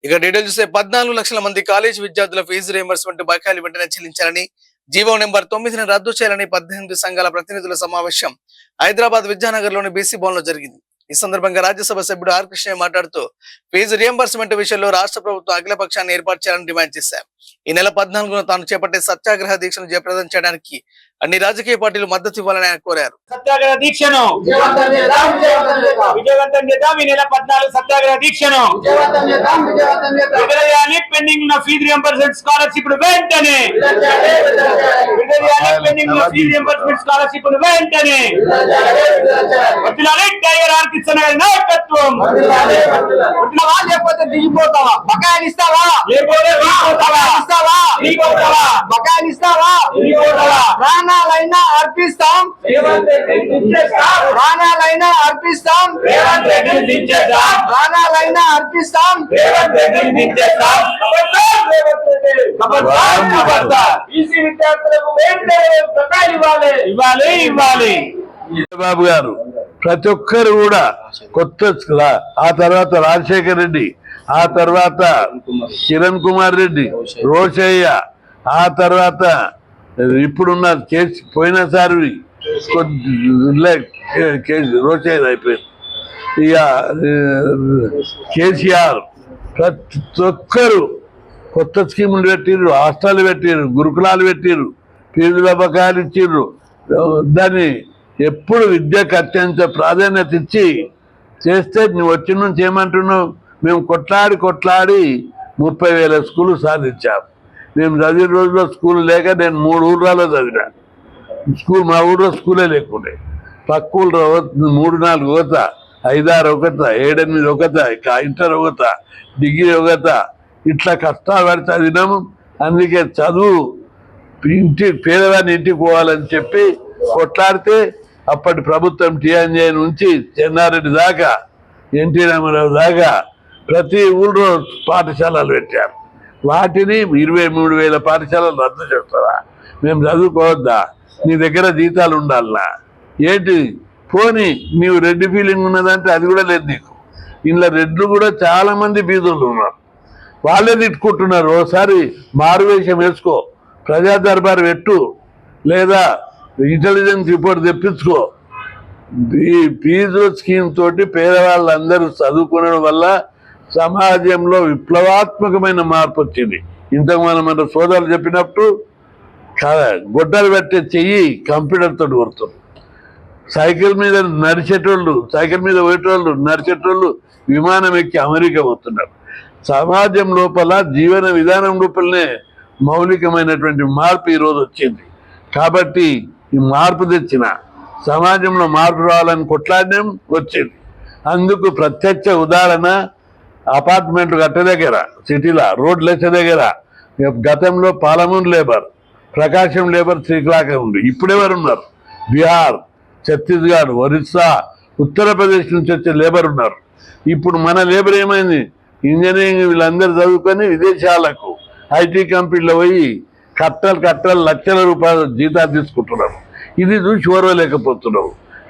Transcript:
ఇక డీటెయిల్ చూస్తే 14 లక్షల మంది కాలేజీ విద్యార్థుల ఫీజు రియంబర్స్మెంట్ బకాయిలు వెంటనే చెల్లించాలని, జీవో నెంబర్ 9ని రద్దు చేయాలని 18 సంఘాల ప్రతినిధుల సమావేశం హైదరాబాద్ విద్యానగర్ లోని బీసీ భవన్ లో జరిగింది. ఈ సందర్భంగా రాజ్యసభ సభ్యుడు ఆర్ కృష్ణ మాట్లాడుతూ ఫీజు రియంబర్స్మెంట్ విషయంలో రాష్ట్ర ప్రభుత్వం అఖిల పక్షాన్ని ఏర్పాటు చేయాలని డిమాండ్ చేశారు. ఈ నెల 14న తాను చేపట్టే సత్యాగ్రహ దీక్షను జయప్రదం చేయడానికి అన్ని రాజకీయ పార్టీలు మద్దతు ఇవ్వాలని ఆయన కోరారు. సత్యాగ్రహ దీక్షను విజయవంతం చేద్దాం. ఈ నెల 14 సత్యాగ్రహ దీక్షను పెండింగ్ ఉన్న ఫీజు రియంబర్స్మెంట్ స్కాలర్షిప్ వెంటనే పెండింగ్ ఉన్న ఫీజు రియంబర్స్మెంట్ స్కాలర్షిప్ వెంటనే టైగర్ ఆర్ కృష్ణ నాయకత్వం. లేకపోతే దిగిపోతావా? బకాయిలు ఇస్తావా? బకాయిలు ఇస్తావా? ప్రాణాలైనా అర్పిస్తాం, ప్రాణాలైనా అర్పిస్తాం, ప్రాణాలైనా అర్పిస్తాం. ఈసీ విద్యార్థులకు వెంటనే బకాయిలు ఇవ్వాలి, ఇవ్వాలి, ఇవ్వాలి. బాబు గారు ప్రతి ఒక్కరు కూడా కొత్త, ఆ తర్వాత రాజశేఖర్ రెడ్డి, ఆ తర్వాత కిరణ్ కుమార్ రెడ్డి, రోషయ్య, ఆ తర్వాత ఇప్పుడున్న కేసు పోయినసారి రోషయ్య అయిపోయింది. ఇక కేసీఆర్ ప్రతి ఒక్కరు కొత్త స్కీములు పెట్టిర్రు, హాస్టల్ పెట్టిర్రు, గురుకులాలు పెట్టిర్రు, ఫీజుల బకాయిలు ఇచ్చిర్రు. దాన్ని ఎప్పుడు విద్యకు అత్యంత ప్రాధాన్యత ఇచ్చి చేస్తే నువ్వు వచ్చిన నుంచి ఏమంటున్నావు? మేము కొట్లాడి 30,000 స్కూళ్ళు సాధించాం. మేము చదివిన రోజుల్లో స్కూల్ లేక నేను 3 ఊర్లలో చదివినా. స్కూల్ మా ఊళ్ళో స్కూలే లేకుండే. పక్క ఊళ్ళో 3-4 ఒకత, 5-6 ఒకత, 7-8 ఒకత, ఇంటర్ ఒకత, డిగ్రీ ఒకత, ఇట్లా కష్టపడి చదివినాము. అందుకే చదువు పేదవాడిని ఇంటికి పోవాలని చెప్పి కొట్లాడితే అప్పటి ప్రభుత్వం టీఎన్జే నుంచి చెన్నారెడ్డి దాకా, ఎన్టీ రామారావు దాకా ప్రతి ఊళ్ళో పాఠశాలలు పెట్టారు. వాటిని 23,000 పాఠశాలలు రద్దు చేస్తారా? మేము చదువుకోవద్దా? నీ దగ్గర జీతాలు ఉండాలనా ఏంటి? పోనీ నీవు రెడ్డి ఫీలింగ్ ఉన్నదంటే అది కూడా లేదు నీకు. ఇంట్లో రెడ్లు కూడా చాలా మంది బీదులు ఉన్నారు, వాళ్ళే తిట్టుకుంటున్నారు. ఓసారి మారువేషం వేసుకో, ప్రజా దర్బారు పెట్టు, లేదా ఇంటెలిజెన్స్ రిపోర్ట్ తెప్పించుకో. ఈ ఫీజు స్కీమ్ తోటి పేదవాళ్ళందరూ చదువుకోవడం వల్ల సమాజంలో విప్లవాత్మకమైన మార్పు వచ్చింది. ఇంతకు మన సోదరులు చెప్పినప్పుడు గొడ్డలు పెట్టే చెయ్యి కంప్యూటర్ తోటి కొడుతుంది. సైకిల్ మీద నడిచేటోళ్ళు, సైకిల్ మీద పోయేటోళ్ళు, నడిచేటోళ్ళు విమానం ఎక్కి అమెరికా పోతున్నారు. సమాజం లోపల జీవన విధానం లోపలనే మౌలికమైనటువంటి మార్పు ఈరోజు వచ్చింది. కాబట్టి ఈ మార్పు తెచ్చిన సమాజంలో మార్పు రావాలని కొట్లాడడం వచ్చింది. అందుకు ప్రత్యక్ష ఉదాహరణ అపార్ట్మెంట్లు కట్టే దగ్గర, సిటీలో రోడ్లు వేసే దగ్గర గతంలో పాలమూరు లేబర్, ప్రకాశం లేబర్, శ్రీకాకుళం ఉంది. ఇప్పుడెవరు ఉన్నారు? బీహార్, ఛత్తీస్గఢ్, ఒరిస్సా, ఉత్తరప్రదేశ్ నుంచి వచ్చే లేబర్ ఉన్నారు. ఇప్పుడు మన లేబర్ ఏమైంది? ఇంజనీరింగ్ వీళ్ళందరూ చదువుకొని విదేశాలకు ఐటీ కంపెనీలో పోయి కట్టలు లక్షల రూపాయలు జీతాలు తీసుకుంటున్నారు. ఇది చూసి ఓర్వలేకపోతున్నావు.